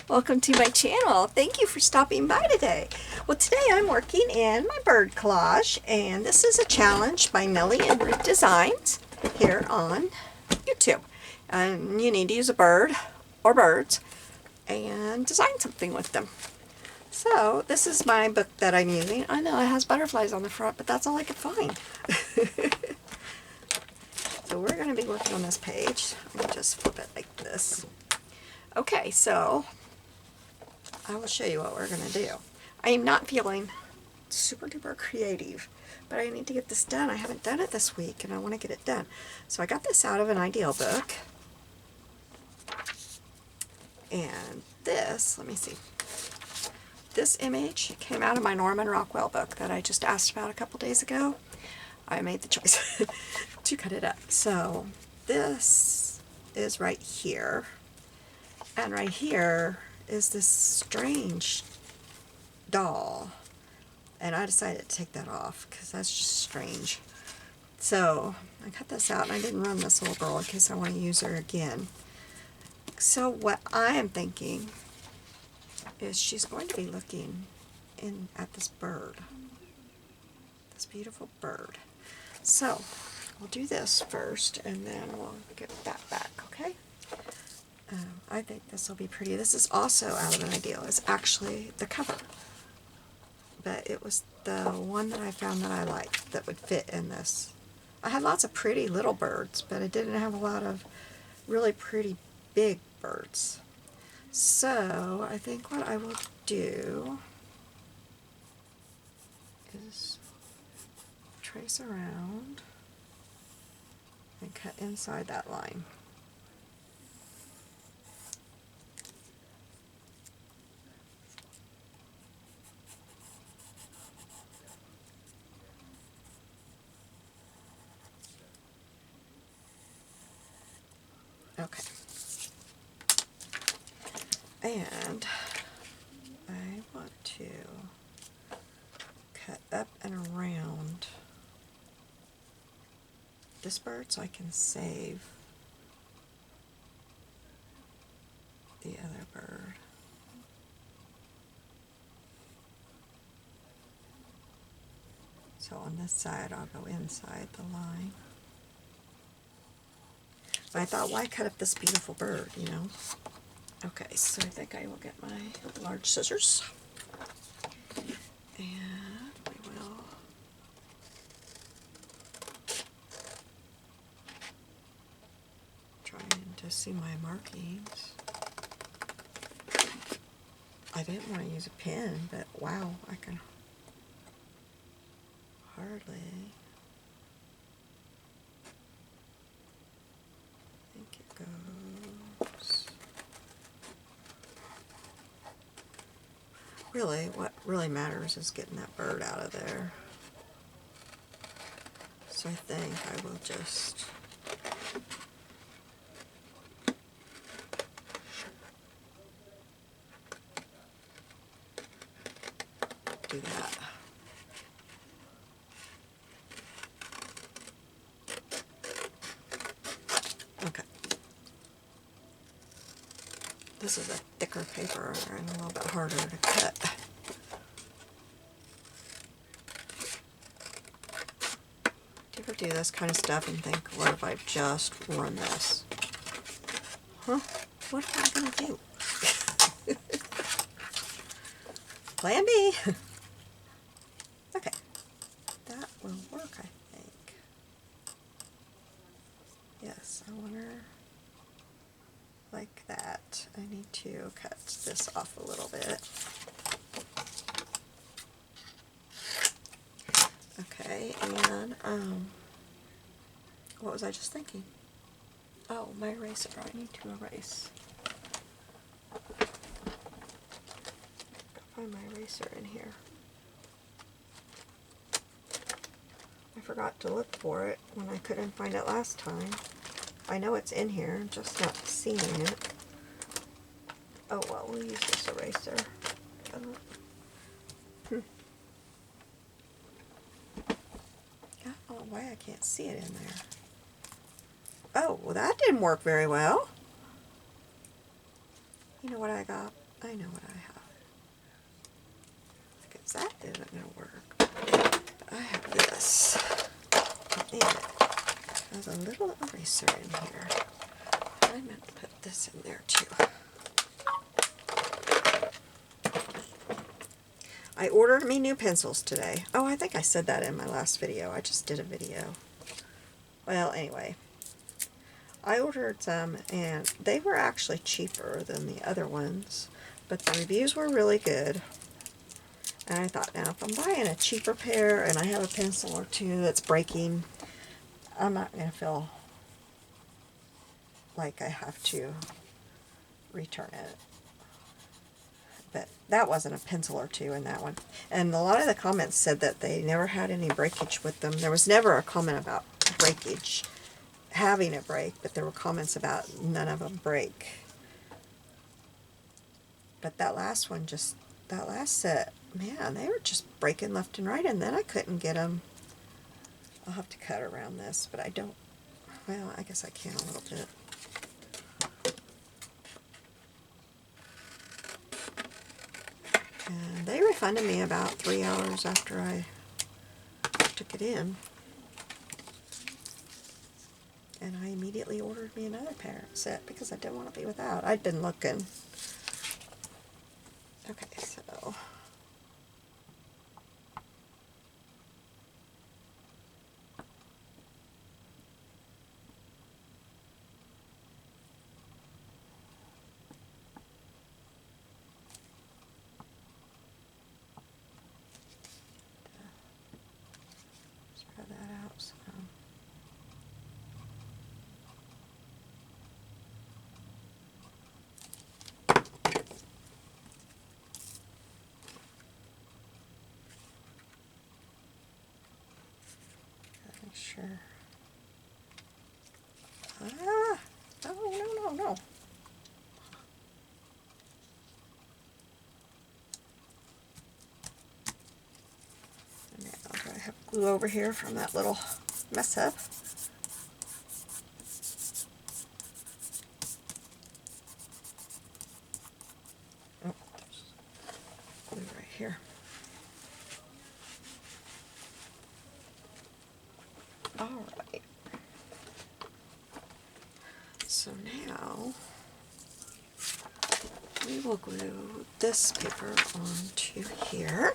Welcome to my channel. Thank you for stopping by today. Well, today I'm working in my bird collage, and this is a challenge by Nellie and Ruth Designs here on YouTube. And you need to use a bird or birds and design something with them. So this is my book that I'm using. I know it has butterflies on the front, but that's all I could find. So we're going to be working on this page. Let me just flip it like this. Okay, so I will show you what we're going to do. I am not feeling super duper creative, but I need to get this done. I haven't done it this week, and I want to get it done. So I got this out of an Ideal book. And this, let me see. This image came out of my Norman Rockwell book that I just asked about a couple days ago. I made the choice to cut it up. So this is right here. And right here is this strange doll. And I decided to take that off because that's just strange. So I cut this out, and I didn't run this little girl in case I want to use her again. So what I am thinking is she's going to be looking in at this bird. This beautiful bird. So we'll do this first, and then we'll get that back, okay? I think this will be pretty. This is also out of an Ideal. It's actually the cover. But it was the one that I found that I liked that would fit in this. I had lots of pretty little birds, but I didn't have a lot of really pretty big birds. So I think what I will do is trace around and cut inside that line. Okay. And I want to cut up and around this bird so I can save the other bird. So on this side, I'll go inside the line. But I thought, why cut up this beautiful bird, you know? Okay, so I think I will get my large scissors. And we will try to see my markings. I didn't want to use a pen, but wow, I can hardly. I think it goes. Really, what really matters is getting that bird out of there. So I think I will just do that. Okay. This is a thicker paper and a little bit harder to cut. Do you ever do this kind of stuff and think, what if I just run this? Huh? What am I going to do? Plan B. Okay. That will work, I think. Yes, I want her like that. I need to cut this off a little bit. Okay, and what was I just thinking? Oh, my eraser. I need to erase. Find my eraser in here. I forgot to look for it when I couldn't find it last time. I know it's in here, I'm just not seeing it. Oh well, we'll use this eraser. I don't know why I can't see it in there. Oh, well that didn't work very well. You know what I got? I know what I have. Because that isn't going to work. But I have this. And it has a little eraser in here. I meant to put this in there too. I ordered me new pencils today. Oh, I think I said that in my last video. I just did a video. Well, anyway. I ordered some and they were actually cheaper than the other ones, but the reviews were really good. And I thought, now if I'm buying a cheaper pair and I have a pencil or two that's breaking, I'm not going to feel like I have to return it. But that wasn't a pencil or two in that one. And a lot of the comments said that they never had any breakage with them. There was never a comment about breakage, having a break, but there were comments about none of them break. But that last one, that last set, man, they were just breaking left and right, and then I couldn't get them. I'll have to cut around this, but I don't, well, I guess I can a little bit. And they refunded me about 3 hours after I took it in. And I immediately ordered me another set because I didn't want to be without. I'd been looking. Okay, so spread that out some. Make sure. Ah! No. And now I have glue over here from that little mess up. Oh, there's glue right here. Alright. So now we will glue this paper onto here.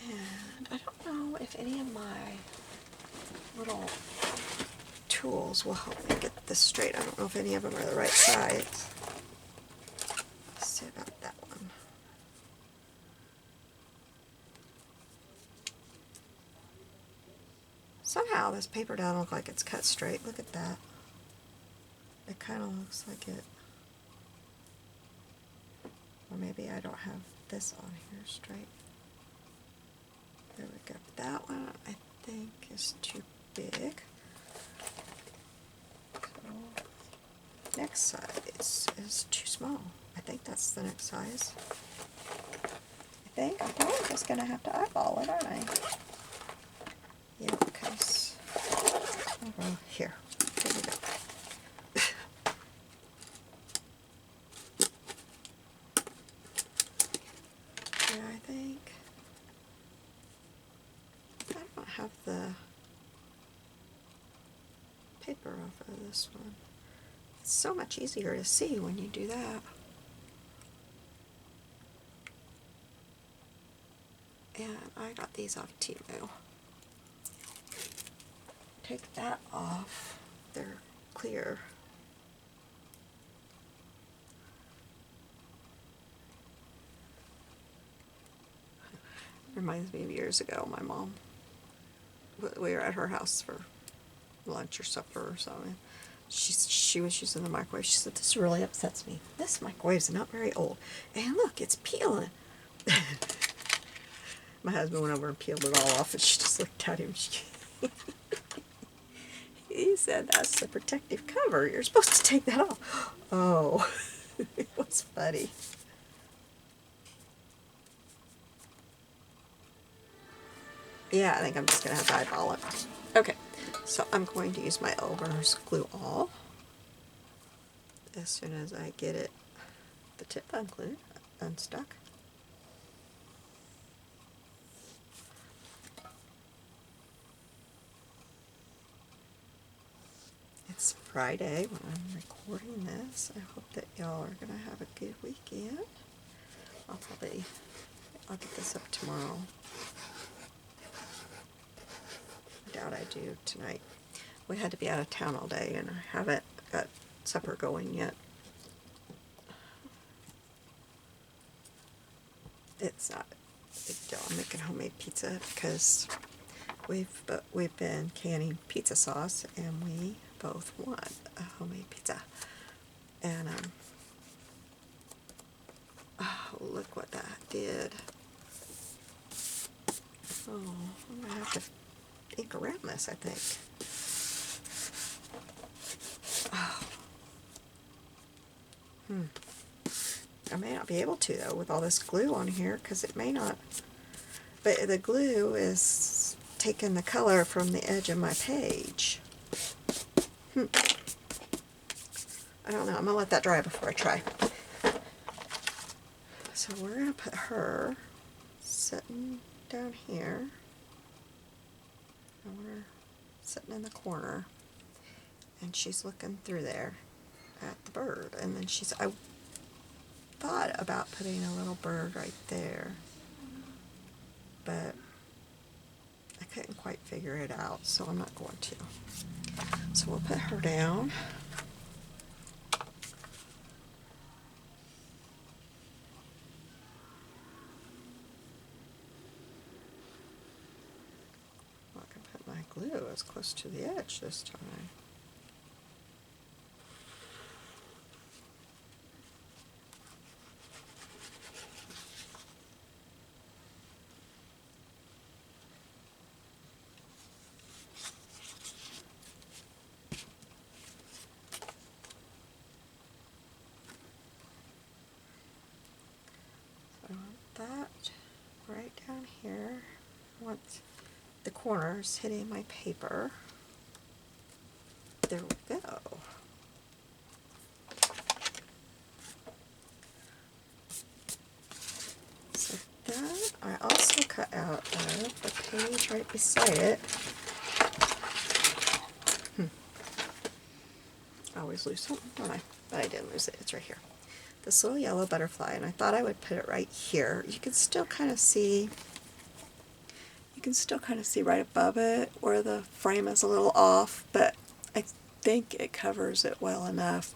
And I don't know if any of my little tools will help me get this straight. I don't know if any of them are the right size. Let's see about that one. Somehow this paper doesn't look like it's cut straight. Look at that. It kind of looks like it. Or maybe I don't have this on here straight. There we go. That one I think is too big. So next size is too small. I think that's the next size. I'm just going to have to eyeball it, aren't I? Yeah, because, well, here we go. Yeah, I think, I don't have the paper off of this one. It's so much easier to see when you do that. And I got these off Temu. Take that off. They're clear. Reminds me of years ago, my mom, we were at her house for lunch or supper or something. She was using the microwave. She said, "This really upsets me. This microwave's not very old. And look, it's peeling." My husband went over and peeled it all off, and she just looked at him. He said, "That's the protective cover. You're supposed to take that off." Oh, it was funny. Yeah, I think I'm just going to have to eyeball it. Okay, so I'm going to use my Elmer's Glue All. as soon as I get it, the tip unglued, unstuck. It's Friday when I'm recording this. I hope that y'all are going to have a good weekend. I'll get this up tomorrow. I doubt I do tonight. We had to be out of town all day and I haven't got supper going yet. It's not a big deal. I'm making homemade pizza because we've been canning pizza sauce and we both want a homemade pizza. And oh, look what that did. Oh, I'm gonna have to ink around this, I think. Oh. I may not be able to though with all this glue on here because it may not. But the glue is taking the color from the edge of my page. I don't know. I'm going to let that dry before I try. So we're going to put her sitting down here. And we're sitting in the corner. And she's looking through there at the bird. And then I thought about putting a little bird right there. But I couldn't quite figure it out, so I'm not going to. So we'll put her down. I can put my glue as close to the edge this time. I want that right down here. I want the corners hitting my paper. There we go. So that I also cut out of the page right beside it. I always lose something, don't I? But I didn't lose it. It's right here. This little yellow butterfly, and I thought I would put it right here. You can still kind of see. You can still kind of see right above it where the frame is a little off, but I think it covers it well enough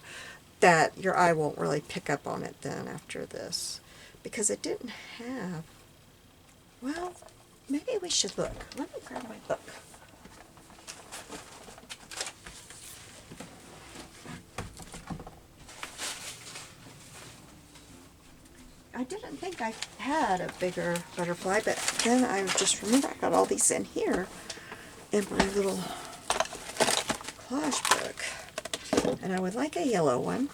that your eye won't really pick up on it then after this, because it didn't have. Well, maybe we should look. Let me grab my book. I didn't think I had a bigger butterfly, but then I just remember I got all these in here in my little collage book. And I would like a yellow one.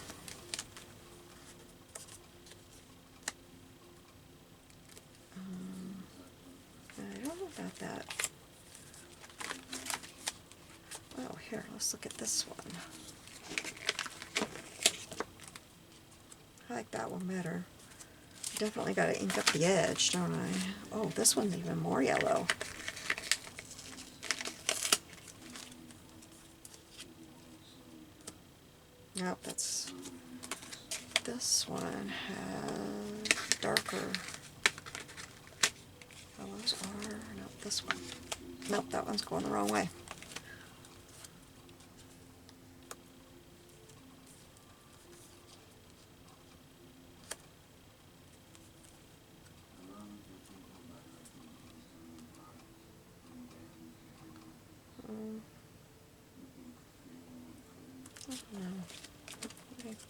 I don't know about that. Oh, here, let's look at this one. I like that one better. Definitely got to ink up the edge, don't I? Oh, this one's even more yellow. Nope, this one has darker colors are, nope, this one. Nope, that one's going the wrong way.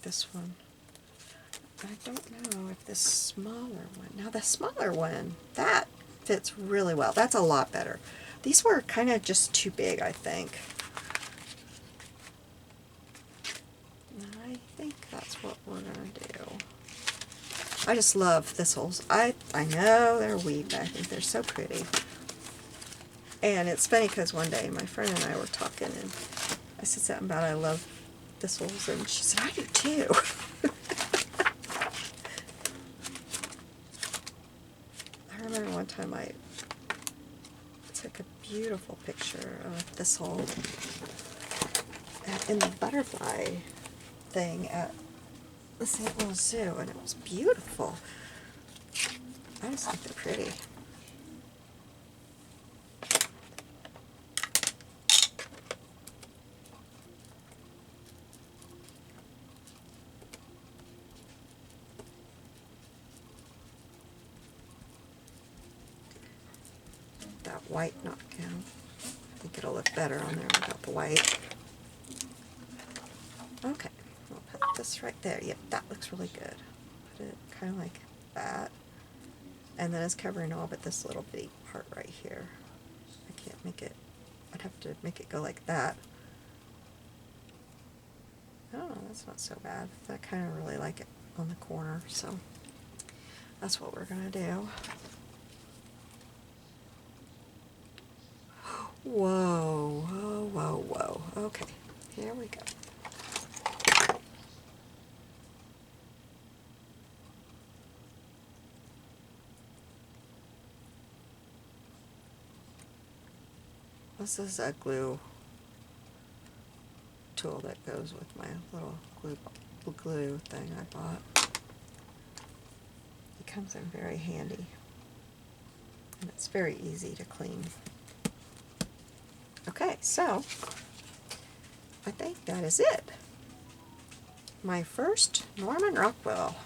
This one. I don't know if this smaller one. Now the smaller one, that fits really well. That's a lot better. These were kind of just too big, I think. I think that's what we're going to do. I just love thistles. I know they're weed, but I think they're so pretty. And it's funny because one day my friend and I were talking and I said something about I love thistles, and she said, I do too. I remember one time I took a beautiful picture of a thistle in the butterfly thing at the St. Louis Zoo, and it was beautiful. I just think they're pretty. That white not count. I think it'll look better on there without the white. Okay, I'll put this right there. Yep, that looks really good. Put it kind of like that. And then it's covering all but this little bitty part right here. I can't make it, I'd have to make it go like that. Oh, that's not so bad. I kind of really like it on the corner, so that's what we're going to do. Whoa, whoa, whoa, whoa. Okay, here we go. This is a glue tool that goes with my little glue thing I bought. It comes in very handy, and it's very easy to clean. Okay, so I think that is it. My first Norman Rockwell.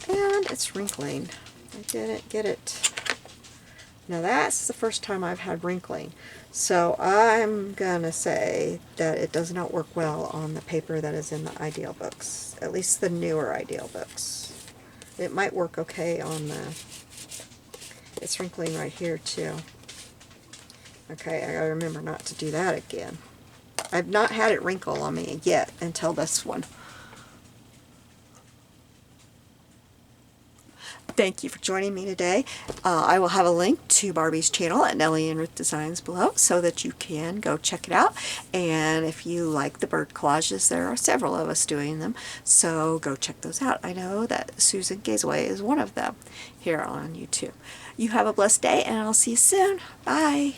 And it's wrinkling. I didn't get it. Now that's the first time I've had wrinkling. So I'm gonna say that it does not work well on the paper that is in the Ideal books. At least the newer Ideal books. It might work okay on the... It's wrinkling right here too. Okay, I gotta remember not to do that again. I've not had it wrinkle on me yet until this one. Thank you for joining me today. I will have a link to Barbie's channel at Nellie and Ruth Designs below so that you can go check it out. And if you like the bird collages, there are several of us doing them, so go check those out. I know that Susan Gazeway is one of them here on YouTube. You have a blessed day, and I'll see you soon. Bye.